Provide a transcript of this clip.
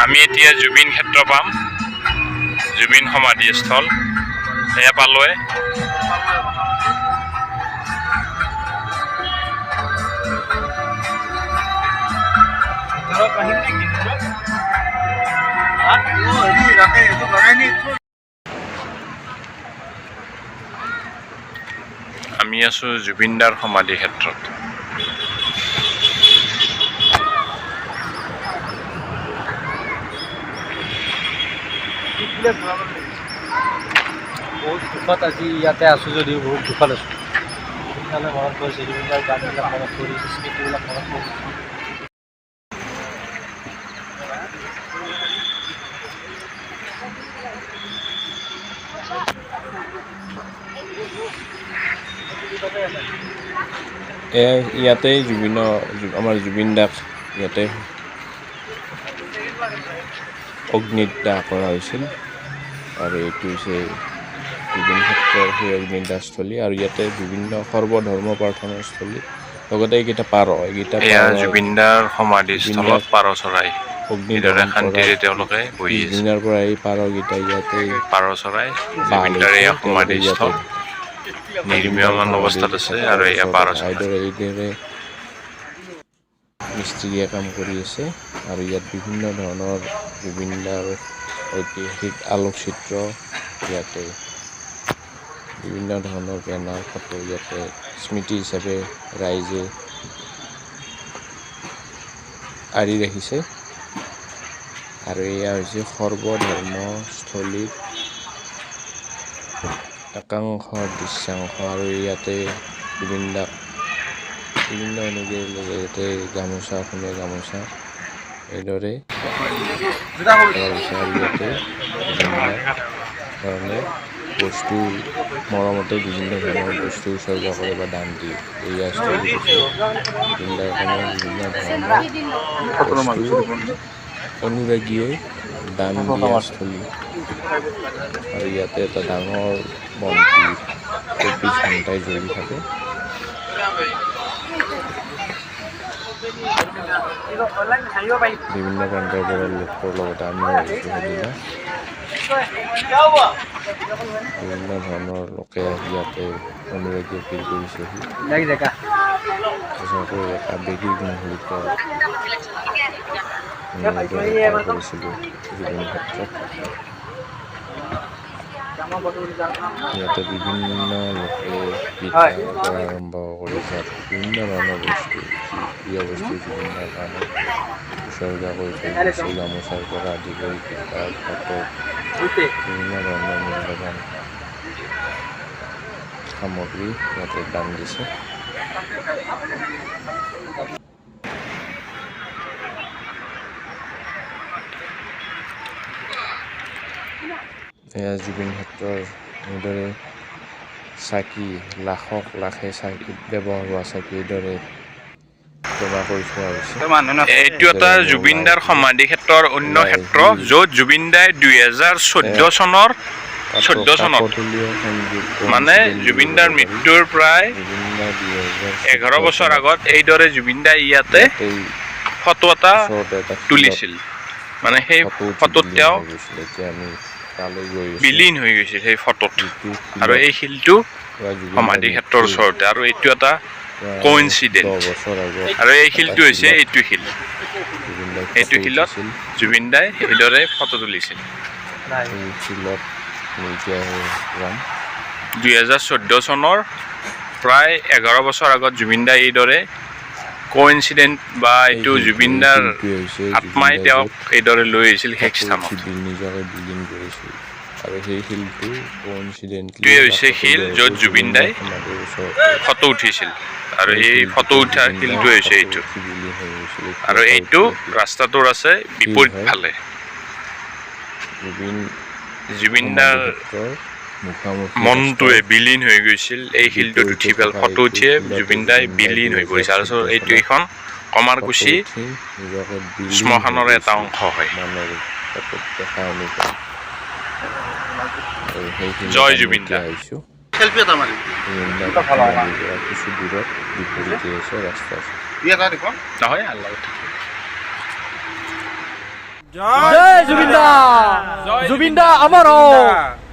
আমি এতিয়া জুবিন ক্ষেত্ৰ পাম, জুবিন সমাধিস্থল এয়া পালোৱে। আমি আছো জুবিনদাৰ সমাধি ক্ষেত্ৰত। বহুত দুখত আজি ইয়াতে আছোঁ যদিও বহুত দুখত আছোঁ। সোনকালে মনত পৰিছে জুবিনদাৰ গানবিলাক মনত পৰিছে, স্মৃতিবিলাক মনত পৰিছে। ইয়াতেই আমাৰ জুবিন দাক ইয়াতে অগ্নিদাহ কৰা হৈছিল আৰু এইটো হৈছে জুবিন ক্ষেত্ৰৰ সেই অগ্নিদাহস্থলী আৰু ইয়াতে বিভিন্ন সৰ্বধৰ্ম প্ৰাৰ্থনাস্থলী, লগতে এইকেইটা পাৰ, জুবিনদাৰ সমাধিস্থলত পাৰ চৰাই অগ্নিদহন শান্তিৰে তেওঁলোকে বহি আছে। দিনৰ পৰা এই পাৰকেইটা ইয়াতে পাৰ চৰাই জুবিনদাৰ এই সমাধিস্থল নিৰ্মীয়মান অৱস্থাত আছে আৰু এয়া পাৰ চৰাই এইদৰে মিস্ত্ৰীয়ে কাম কৰি আছে আৰু ইয়াত বিভিন্ন ধৰণৰ জুবিনদাৰ ঐতিহাসিক আলোকচিত্ৰ, ইয়াতে বিভিন্ন ধৰণৰ বেনাৰ ফটো ইয়াতে স্মৃতি হিচাপে ৰাইজে আঁৰি ৰাখিছে। আৰু এয়া হৈছে সৰ্বধৰ্মস্থলীৰ একাংশ দৃশ্যাংশ আৰু ইয়াতে জুবিনদাক বিভিন্ন অনুযায়ী ইয়াতে গামোচা, অসমীয়া গামোচা এইদৰে ইয়াতে বিভিন্ন ধৰণে বস্তু মৰমতে বিভিন্ন ধৰণৰ বস্তু উচৰ্গা কৰে বা দান দিয়ে। এয়া স্থলী জুবিনদাৰ কাৰণে বিভিন্ন ধৰণৰ বস্তু অনুৰাগীয়ে দান দিয়া স্থলী। আৰু ইয়াতে এটা ডাঙৰ বন্তি ২৪ ঘণ্টাই জ্বলি থাকে। বিভিন্ন প্ৰান্তৰ পৰা লোকৰ লগতে আমিও আহিছোঁ সেইদিনা। বিভিন্ন ধৰণৰ লোকে ইয়াতে অনুৰাগীয়ে ভিৰ কৰিছেহি। সঁচাকৈ এক আৱেগিক মুহূৰ্ত পাৰ কৰিছিলোঁ জুবিন ক্ষেত্ৰত। ইয়াতে বিভিন্ন লোকে গীত গানৰ পৰা আৰম্ভ কৰি তাত বিভিন্ন ধৰণৰ বস্তু, প্ৰিয় বস্তু জুবিনদাৰ কাৰণে উচৰ্গা কৰি থৈ গৈছে। গামোচাৰ পৰা আদি কৰি কিতাপ, ফটো, বিভিন্ন ধৰণৰ মূল্যৱান সামগ্ৰী ইয়াতে দান দিছে। এয়া জুবিন ক্ষেত্ৰৰ এইদৰে চাকি, লাখে চাকি ব্যৱহাৰ হোৱা চাকি এইদৰে জমা কৰি থোৱা হৈছে। এইটো এটা জুবিনদাৰ সমাধি ক্ষেত্ৰৰ অন্য ক্ষেত্ৰ, য'ত জুবিনদাই 2014 চনত মানে জুবিনদাৰ মৃত্যুৰ প্ৰায় 11 বছৰ আগত এইদৰে জুবিনদাই ইয়াতে ফটো এটা তুলিছিল। মানে সেই ফটোত তেওঁ বিলীন হৈ গৈছিল সেই ফটোত। আৰু এই শিলটো সমাধি ক্ষেত্ৰৰ ওচৰতে, আৰু এইটো এটা কোইনচিডেন্ট। আৰু এই শিলটো হৈছে এইটো শিল, এইটো শিলত জুবিনদাই এইদৰে ফটো তুলিছিল। 2014 চনৰ প্ৰায় 11 বছৰ আগত জুবিনদাই এইদৰে কোইনচিডেন্ট বা এইটো জুবিনদাৰ আত্মাই তেওঁক এইদৰে লৈ আহিছিল শেষ স্থানত। আৰু সেই শিলটো কোইনচিডেন্টলি হৈছে শিল য'ত জুবিনদাই ফটো উঠিছিল। আৰু এই ফটো উঠা শিলটো হৈছে এইটো। আৰু এইটো ৰাস্তাটোৰ আছে বিপৰীত ফালে। জুবিনদাৰ মনটোৱে বিলীন হৈ গৈছিল এই শিলটোত উঠি পেলাই ফটো উঠিয়ে জুবিনদাই বিলীন হৈ পৰিছিল। আৰু এইটো এখন কমাৰকুছি শ্মশানৰ এটা অংশ হয়। জয় জুবিনদা। কিছু দূৰত বিপৰীতে আছে ৰাস্তা। নহয় আল্লাহ। জয় জুবিন দা জুবিন দা অমৰ হওক